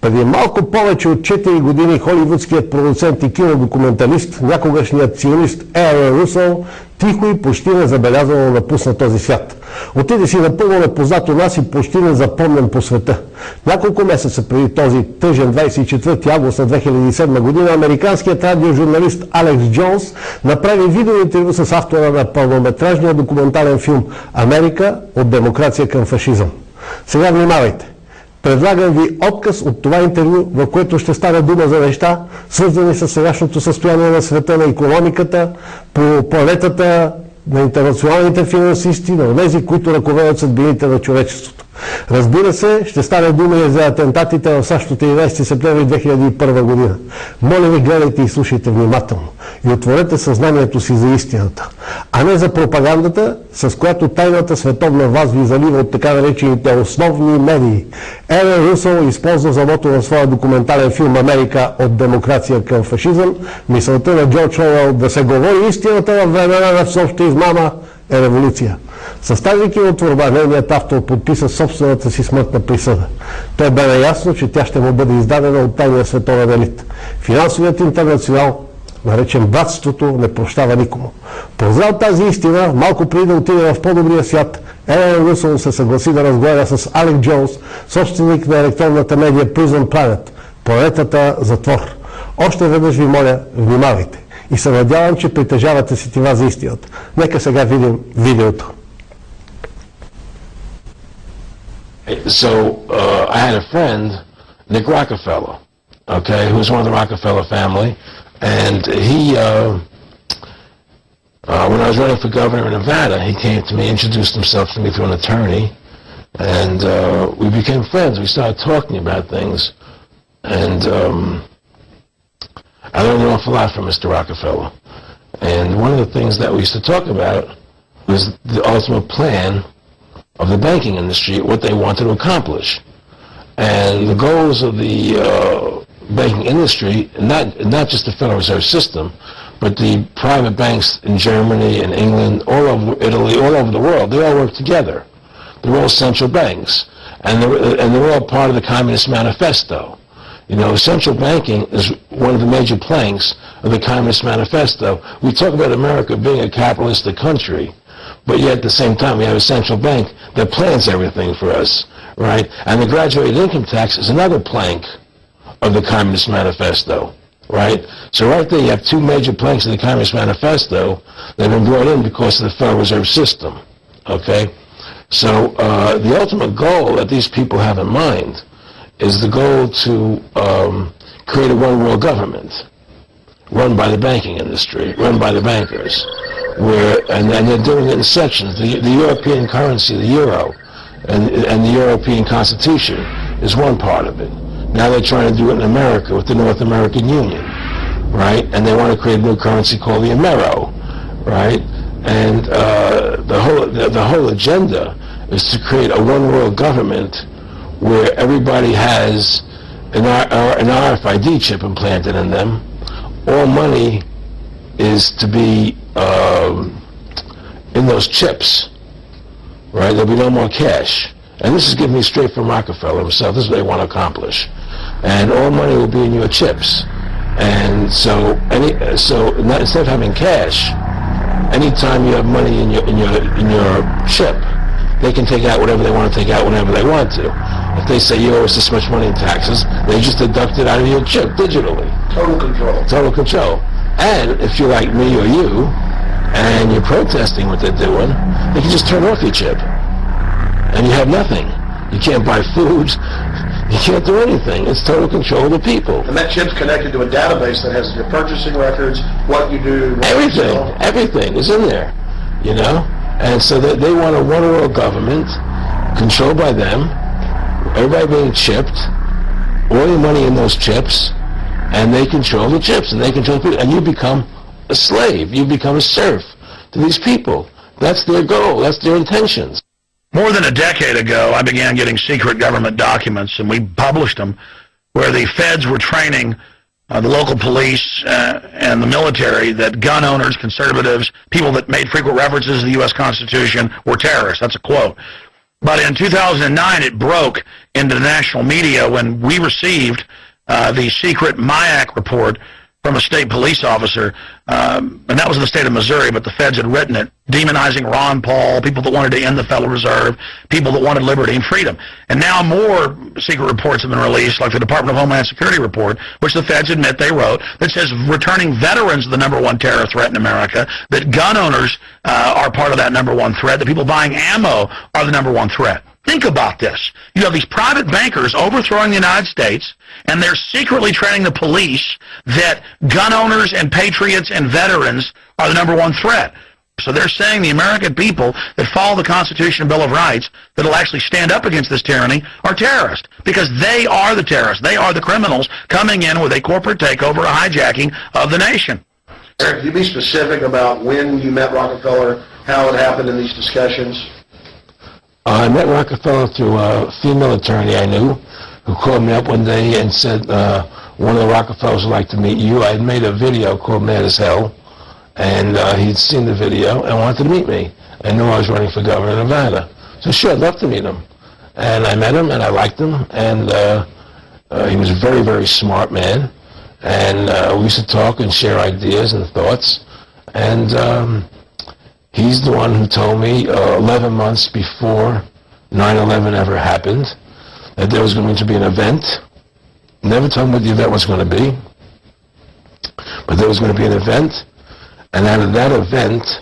Преди малко повече от 4 години холивудският продуцент и кинодокументалист, някогашният ционист Еърън Русоу, тихо и почти незабелязано напусна този свят. Отиде си напълно непознат у нас и почти незапомнен по света. Няколко месеца преди този тъжен 24 август на 2007 година, американският радиожурналист Алекс Джонс направи видеоинтервю с автора на пълнометражния документален филм «Америка от демокрация към фашизъм». Сега внимавайте! Предлагам ви отказ от това интервю, в което ще стане дума за неща, свързани с сегашното състояние на света, на икономиката, по планетата, на интернационалните финансисти, на тези, които ръководят съдбините на човечеството. Разбира се, ще стане дума и за атентатите в САЩ от 11 септември 2001 година. Моля ви, гледайте и слушайте внимателно и отворете съзнанието си за истината, а не за пропагандата, с която тайната световна власт ви залива от така наречените основни медии. Еърън Русоу използва за мото в своя документален филм «Америка от демокрация към фашизъм» мисълта на Джордж Оруел да се говори истината във времена на всеобща измама е революция. Съставяйки от творба, нейният автор подписа собствената си смъртна присъда. Той бе наясно, че тя ще му бъде издадена от тайния световен елит. Финансовият интернационал, наречен братството, не прощава никому. Прозрал тази истина, малко преди да отиде в по-добрия свят, Еърън Русоу се съгласи да разговаря с Алекс Джонс, собственик на електронната медия Prison Planet, планетата затвор. Още веднъж ви моля, внимавайте. И се надявам, че притежавате сетива за истината. Нека сега видим видеото. So I had a friend, Nick Rockefeller, okay, who was one of the Rockefeller family, and he, when I was running for governor in Nevada, he came to me, introduced himself to me through an attorney, and we became friends. We started talking about things, and I learned an awful lot from Mr. Rockefeller. And one of the things that we used to talk about was the ultimate plan of the banking industry, what they wanted to accomplish. And the goals of the banking industry, not just the Federal Reserve System, but the private banks in Germany and England, all over Italy, all over the world, they all work together. They're all central banks. And they're all part of the Communist Manifesto. You know, central banking is one of the major planks of the Communist Manifesto. We talk about America being a capitalistic country, but yet at the same time we have a central bank that plans everything for us, right? And the graduated income tax is another plank of the Communist Manifesto, right? So right there you have two major planks of the Communist Manifesto that have been brought in because of the Federal Reserve System, okay? So the ultimate goal that these people have in mind is the goal to create a one-world government run by the banking industry, run by the bankers, and they're doing it in sections. The European currency, the euro, and the European Constitution is one part of it. Now they're trying to do it in America with the North American Union, right? And they want to create a new currency called the Amero, right? And the whole agenda is to create a one-world government where everybody has an RFID chip implanted in them. All money is to be in those chips, right? There'll be no more cash. And this is given me straight from Rockefeller himself. This is what they want to accomplish. And all money will be in your chips. And so instead of having cash, anytime you have money in your chip, they can take out whatever they want to take out whenever they want to. If they say you owe us this much money in taxes, they just deduct it out of your chip digitally. Total control. Total control. And if you're like me or you, and you're protesting what they're doing, they can just turn off your chip. And you have nothing. You can't buy food. You can't do anything. It's total control of the people. And that chip's connected to a database that has your purchasing records, what you do, everything is in there, you know? And so they want a one-world government controlled by them, everybody being chipped, all your money in those chips, and they control the chips, and they control the people, and you become a slave, you become a serf to these people. That's their goal, that's their intentions. More than a decade ago, I began getting secret government documents, and we published them, where the feds were training the local police and the military that gun owners, conservatives, people that made frequent references to the U.S. Constitution were terrorists. That's a quote. But in 2009, it broke into the national media when we received the secret MIAC report from a state police officer, and that was in the state of Missouri, but the feds had written it, demonizing Ron Paul, people that wanted to end the Federal Reserve, people that wanted liberty and freedom. And now more secret reports have been released, like the Department of Homeland Security report, which the feds admit they wrote, that says returning veterans are the #1 terror threat in America, that gun owners are part of that #1 threat, that people buying ammo are the #1 threat. Think about this. You have these private bankers overthrowing the United States, and they're secretly training the police that gun owners and patriots and veterans are the #1 threat. So they're saying the American people that follow the Constitution and Bill of Rights that will actually stand up against this tyranny are terrorists, because they are the terrorists. They are the criminals coming in with a corporate takeover, a hijacking of the nation. Eric, could you be specific about when you met Rockefeller, how it happened in these discussions? I met Rockefeller through a female attorney I knew who called me up one day and said, one of the Rockefellers would like to meet you. I had made a video called Mad as Hell, and he'd seen the video and wanted to meet me. I knew I was running for governor of Nevada. So sure, I'd love to meet him. And I met him, and I liked him, and he was a very, very smart man. And we used to talk and share ideas and thoughts. And he's the one who told me 11 months before 9/11 ever happened that there was going to be an event. Never told me what the event was going to be, but there was going to be an event, and out of that event,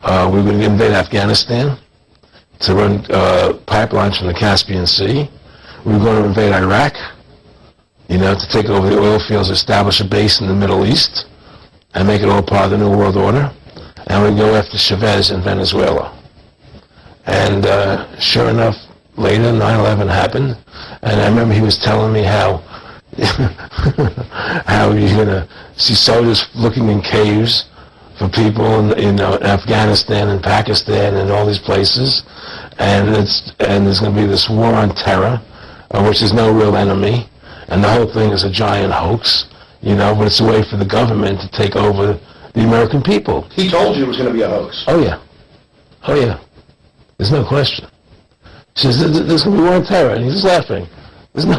we were going to invade Afghanistan to run pipelines from the Caspian Sea. We were going to invade Iraq, to take over the oil fields, establish a base in the Middle East, and make it all part of the New World Order. And we go after Chavez in Venezuela. And sure enough, later 9/11 happened, and I remember he was telling me how you're going to see soldiers looking in caves for people in Afghanistan and Pakistan and all these places, and there's going to be this war on terror, which is no real enemy, and the whole thing is a giant hoax, but it's a way for the government to take over the American people. He told you it was going to be a hoax. Oh yeah. Oh yeah. There's no question. He says, there's going to be war on terror, and he's just laughing. There's no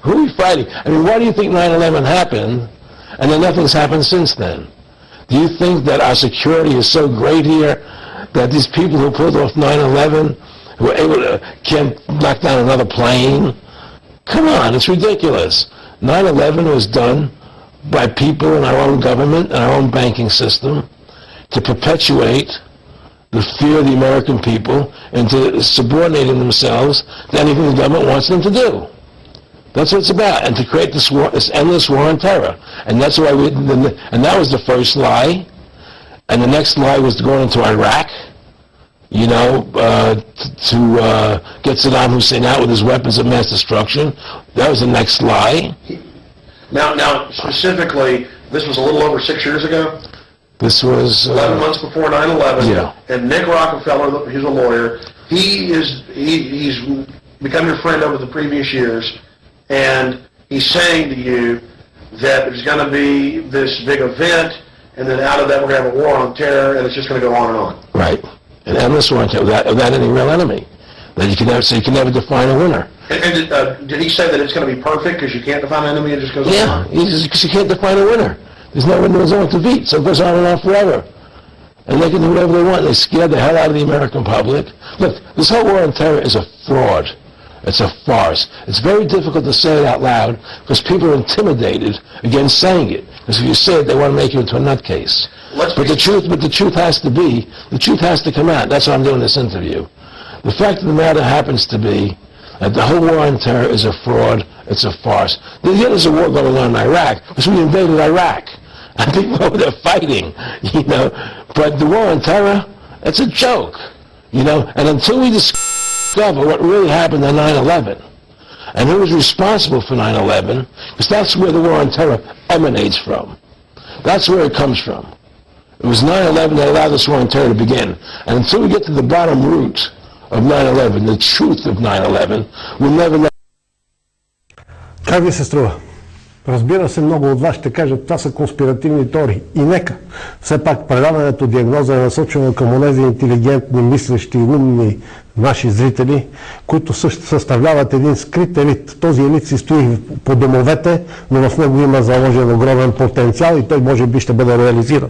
who are we fighting? I mean, why do you think 9/11 happened, and then nothing's happened since then? Do you think that our security is so great here that these people who pulled off 9/11 who were able to can't knock down another plane? Come on, it's ridiculous. 9/11 was done by people in our own government and our own banking system to perpetuate the fear of the American people into subordinating themselves to anything the government wants them to do. That's what it's about, and to create this war, this endless war on terror. And that's why and that was the first lie. And the next lie was to go into Iraq, to get Saddam Hussein out with his weapons of mass destruction. That was the next lie. Now, specifically, this was a little over 6 years ago? This was 11 months before 9/11. Yeah. And Nick Rockefeller, he's a lawyer. He's become your friend over the previous years, and he's saying to you that there's going to be this big event, and then out of that we're going to have a war on terror, and it's just going to go on and on. Right. An endless war on terror without any real enemy. That you can never define a winner. And did he say that it's going to be perfect because you can't define an enemy and it just goes on? Yeah, because you can't define a winner. There's no winner zone to beat, so it goes on and on forever. And they can do whatever they want. They scare the hell out of the American public. Look, this whole war on terror is a fraud. It's a farce. It's very difficult to say it out loud because people are intimidated against saying it. Because if you say it, they want to make you into a nutcase. But the truth has to come out. That's why I'm doing this interview. The fact of the matter happens to be that the whole war on terror is a fraud. It's a farce. There's a war going on in Iraq because we invaded Iraq. And people over there fighting, But the war on terror, it's a joke, And until we discover what really happened on 9/11 and who was responsible for 9/11, because that's where the war on terror emanates from. That's where it comes from. It was 9/11 that allowed this war on terror to begin. And until we get to the bottom root of 9/11, the truth of 9/11, we'll never know. Как ви се струва? Разбира се, много от вас ще кажат, това са конспиративни теории. И нека, все пак предаването диагноза е насочено към онези интелигентни, мислещи, умни наши зрители, които също съставляват един скрит елит. Този елит си стои по домовете, но в него има заложен огромен потенциал и той може би ще бъде реализиран.